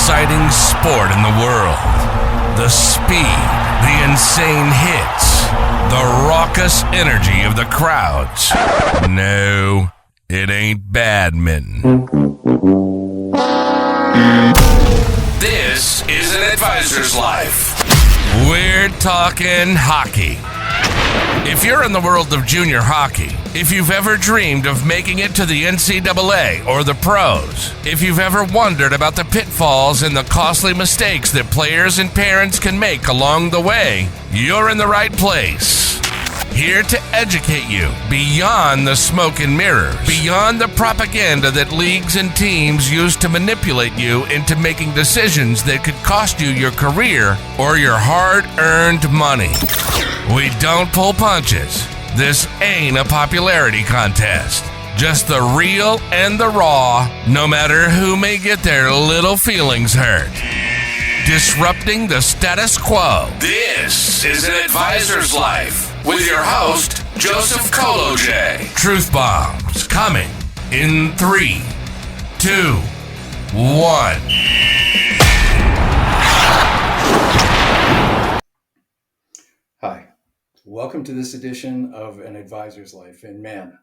exciting sport in the world. The speed, the insane hits, the raucous energy of the crowds. No, it ain't badminton. This is An Adviisers Life. We're talking hockey. If you're in the world of junior hockey, if you've ever dreamed of making it to the NCAA or the pros, if you've ever wondered about the pitfalls and the costly mistakes that players and parents can make along the way, you're in the right place. Here to educate you beyond the smoke and mirrors, beyond the propaganda that leagues and teams use to manipulate you into making decisions that could cost you your career or your hard-earned money. We don't pull punches. This ain't a popularity contest. Just the real and the raw, no matter who may get their little feelings hurt. Disrupting the status quo. This is An Adviisers Life with your host, Joseph Kolodziej. Truth bombs coming in 3, 2, 1. Hi, welcome to this edition of An Adviisers Life. And man,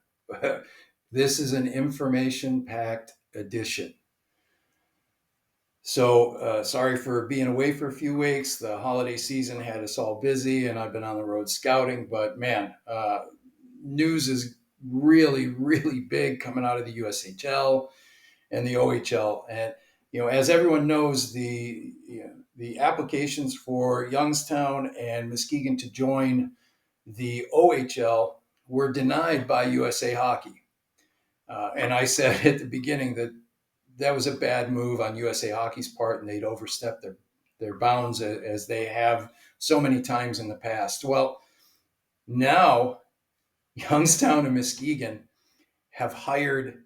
this is an information-packed edition. So sorry for being away for a few weeks. The holiday season had us all busy and I've been on the road scouting, but man, news is really, really big coming out of the USHL and the OHL. And, as everyone knows, the applications for Youngstown and Muskegon to join the OHL were denied by USA Hockey. And I said at the beginning that was a bad move on USA Hockey's part, and they'd overstepped their bounds as they have so many times in the past. Well, now Youngstown and Muskegon have hired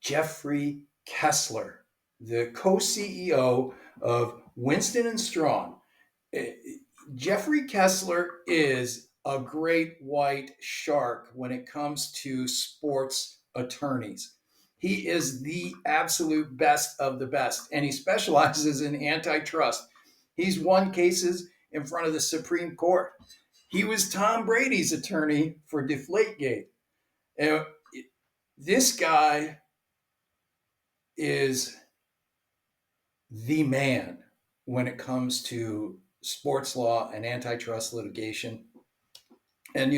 Jeffrey Kessler, the co-CEO of Winston & Strawn. Jeffrey Kessler is a great white shark when it comes to sports attorneys. He is the absolute best of the best, and he specializes in antitrust. He's won cases in front of the Supreme Court. He was Tom Brady's attorney for Deflategate. And this guy is the man when it comes to sports law and antitrust litigation. And,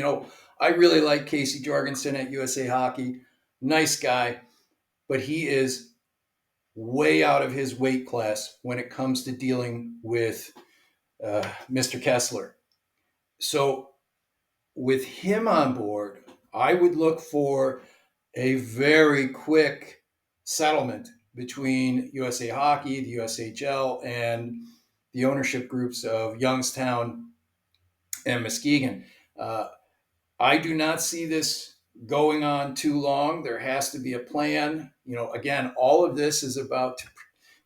I really like Casey Jorgensen at USA Hockey. Nice guy. But he is way out of his weight class when it comes to dealing with Mr. Kessler. So with him on board, I would look for a very quick settlement between USA Hockey, the USHL, and the ownership groups of Youngstown and Muskegon. I do not see this going on too long. There has to be a plan. Again, all of this is about,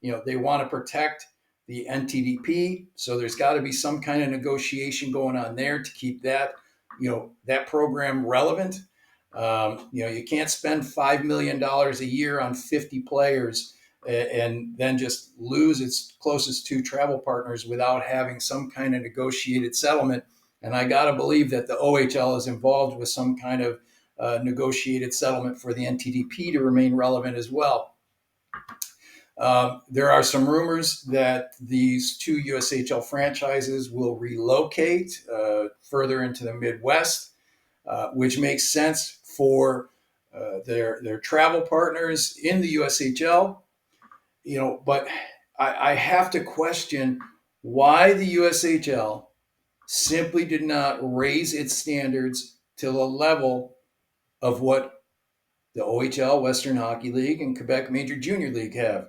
they want to protect the NTDP. So there's got to be some kind of negotiation going on there to keep that, that program relevant. You can't spend $5 million a year on 50 players and then just lose its closest two travel partners without having some kind of negotiated settlement. And I got to believe that the OHL is involved with some kind of negotiated settlement for the NTDP to remain relevant as well. There are some rumors that these two USHL franchises will relocate further into the Midwest, which makes sense for their travel partners in the USHL. But I have to question why the USHL simply did not raise its standards to the level of what the OHL, Western Hockey League, and Quebec Major Junior League have.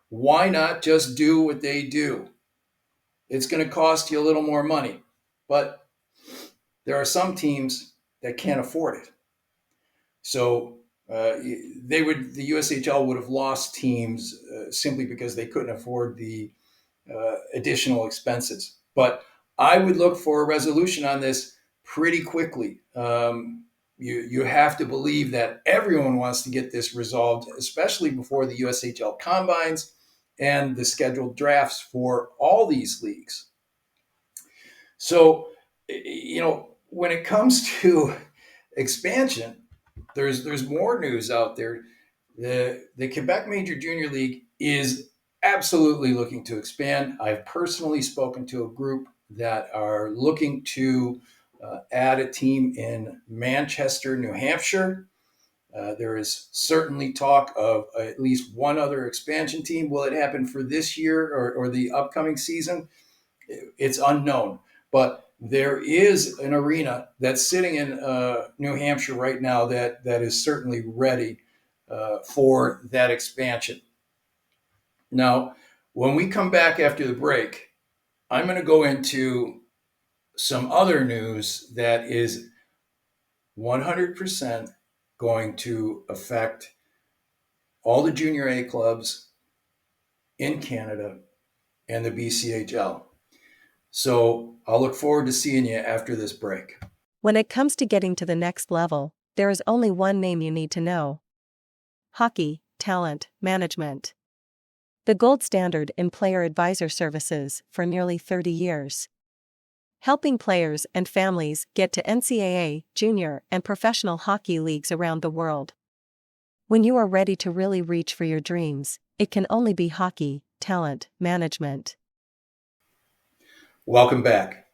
Why not just do what they do? It's going to cost you a little more money, but there are some teams that can't afford it. So the USHL would have lost teams simply because they couldn't afford the additional expenses. But I would look for a resolution on this pretty quickly. You have to believe that everyone wants to get this resolved, especially before the USHL combines. and the scheduled drafts for all these leagues. So, when it comes to expansion, there's more news out there. The Quebec Major Junior League is absolutely looking to expand. I've personally spoken to a group that are looking to add a team in Manchester, New Hampshire. There is certainly talk of at least one other expansion team. Will it happen for this year or the upcoming season? It's unknown. But there is an arena that's sitting in New Hampshire right now that is certainly ready for that expansion. Now, when we come back after the break, I'm going to go into some other news that is 100% going to affect all the Junior A clubs in Canada and the BCHL. So I'll look forward to seeing you after this break. When it comes to getting to the next level, there is only one name you need to know: Hockey Talent Management. The gold standard in player advisor services for nearly 30 years. Helping players and families get to NCAA, junior, and professional hockey leagues around the world. When you are ready to really reach for your dreams, it can only be Hockey Talent Management. Welcome back.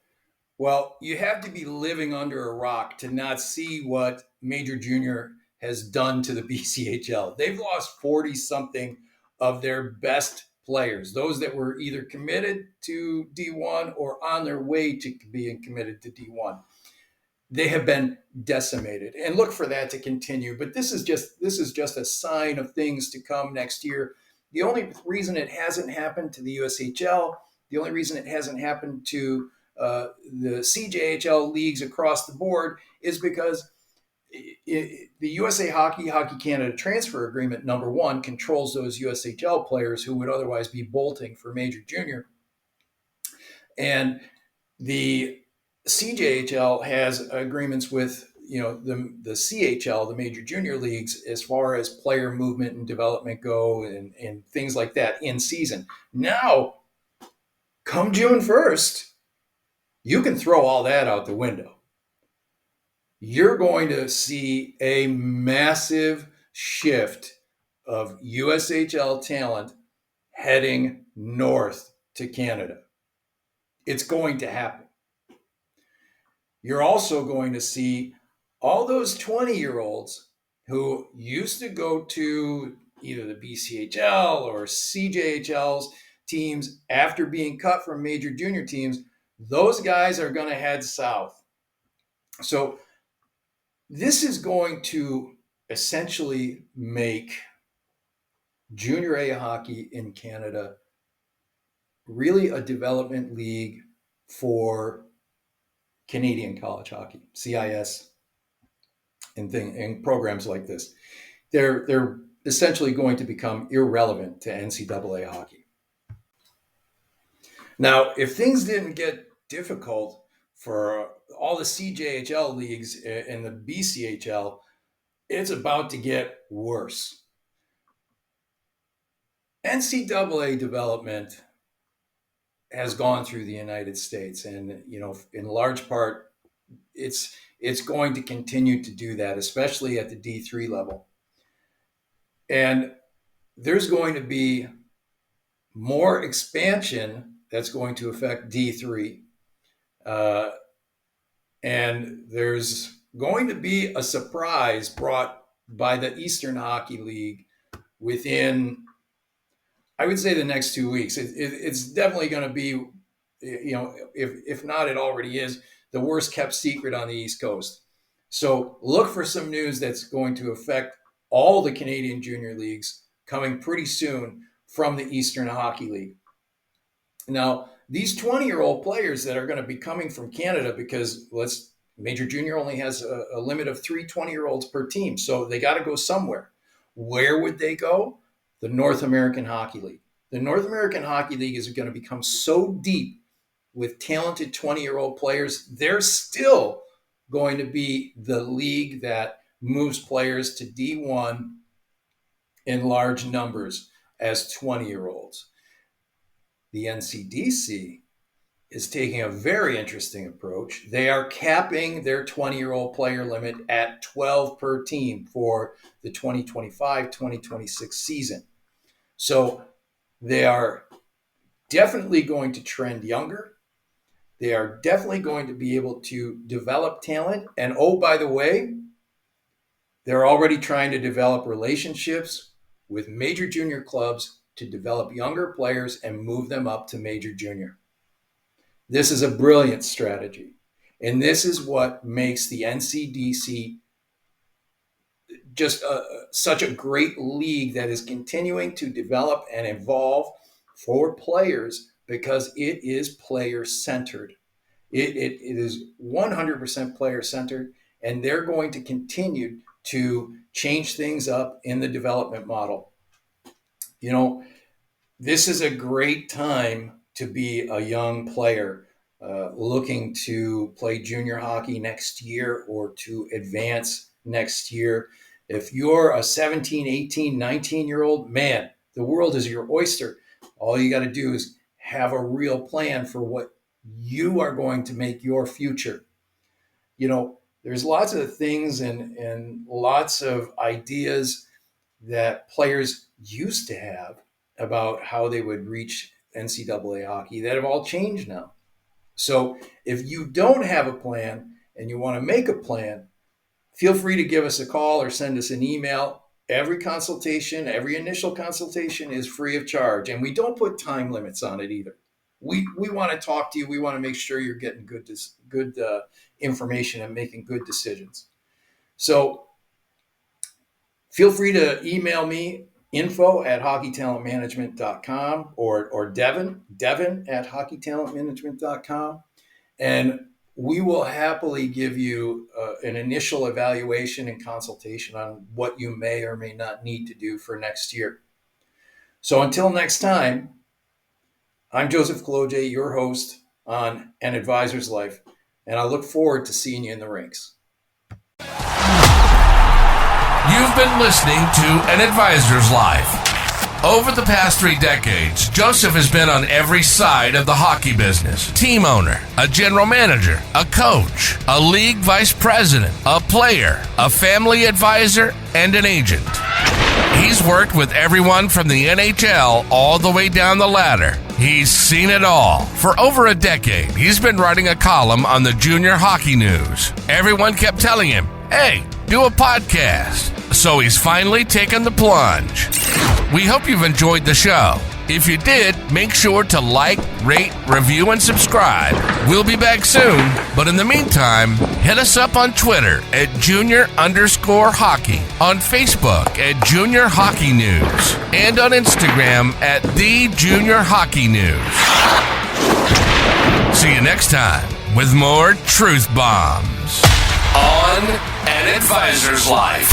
Well, you have to be living under a rock to not see what Major Junior has done to the BCHL. They've lost 40-something of their best players, those that were either committed to D1 or on their way to being committed to D1. They have been decimated, and look for that to continue. But this is just a sign of things to come next year. The only reason it hasn't happened to the USHL, the only reason it hasn't happened to the CJHL leagues across the board is because the USA Hockey Canada transfer agreement, number one, controls those USHL players who would otherwise be bolting for Major Junior. And the CJHL has agreements with the CHL, the Major Junior leagues, as far as player movement and development go and things like that in season. Now, come June 1st, you can throw all that out the window. You're going to see a massive shift of USHL talent heading north to Canada. It's going to happen. You're also going to see all those 20-year-olds who used to go to either the BCHL or CJHL's teams after being cut from Major Junior teams. Those guys are going to head south. So this is going to essentially make Junior A hockey in Canada really a development league for Canadian college hockey, CIS, and programs like this. They're essentially going to become irrelevant to NCAA hockey. Now, if things didn't get difficult for all the CJHL leagues and the BCHL, it's about to get worse. NCAA development has gone through the United States, and in large part, it's going to continue to do that, especially at the D3 level. And there's going to be more expansion that's going to affect D3. And there's going to be a surprise brought by the Eastern Hockey League within, I would say, the next 2 weeks. It's definitely going to be, if not, it already is, the worst kept secret on the East Coast. So look for some news that's going to affect all the Canadian junior leagues coming pretty soon from the Eastern Hockey League. Now, these 20-year-old players that are going to be coming from Canada, because Major Junior only has a limit of 3 20-year-olds per team, so they got to go somewhere. Where would they go? The North American Hockey League. The North American Hockey League is going to become so deep with talented 20-year-old players. They're still going to be the league that moves players to D1 in large numbers as 20-year-olds. The NCDC is taking a very interesting approach. They are capping their 20-year-old player limit at 12 per team for the 2025-2026 season. So they are definitely going to trend younger. They are definitely going to be able to develop talent. And oh, by the way, they're already trying to develop relationships with major junior clubs to develop younger players and move them up to major junior. This is a brilliant strategy. And this is what makes the NCDC just such a great league that is continuing to develop and evolve for players, because it is player-centered. It is 100% player-centered, and they're going to continue to change things up in the development model. You know, this is a great time to be a young player looking to play junior hockey next year or to advance next year. If you're a 17, 18, 19-year-old, man, the world is your oyster. All you got to do is have a real plan for what you are going to make your future. You know, there's lots of things and lots of ideas that players used to have about how they would reach NCAA hockey that have all changed now. So if you don't have a plan and you want to make a plan, feel free to give us a call or send us an email. Every consultation, every initial consultation is free of charge, and we don't put time limits on it either. We want to talk to you. We want to make sure you're getting good information and making good decisions. So feel free to email me, info@hockeytalentmanagement.com or Devin at hockeytalentmanagement.com. And we will happily give you an initial evaluation and consultation on what you may or may not need to do for next year. So until next time, I'm Joseph Kolodziej, your host on An Adviisers Life, and I look forward to seeing you in the rinks. You've been listening to An Adviisers Life. Over the past 3 decades, Joseph has been on every side of the hockey business. Team owner, a general manager, a coach, a league vice president, a player, a family advisor, and an agent. He's worked with everyone from the NHL all the way down the ladder. He's seen it all. For over a decade, he's been writing a column on the Junior Hockey News. Everyone kept telling him, hey, do a podcast. So he's finally taken the plunge. We hope you've enjoyed the show. If you did, make sure to like, rate, review, and subscribe. We'll be back soon, but in the meantime, hit us up on Twitter at junior_hockey, on Facebook at Junior Hockey News, and on Instagram at The Junior Hockey News. See you next time with more truth bombs on An Adviisers Life.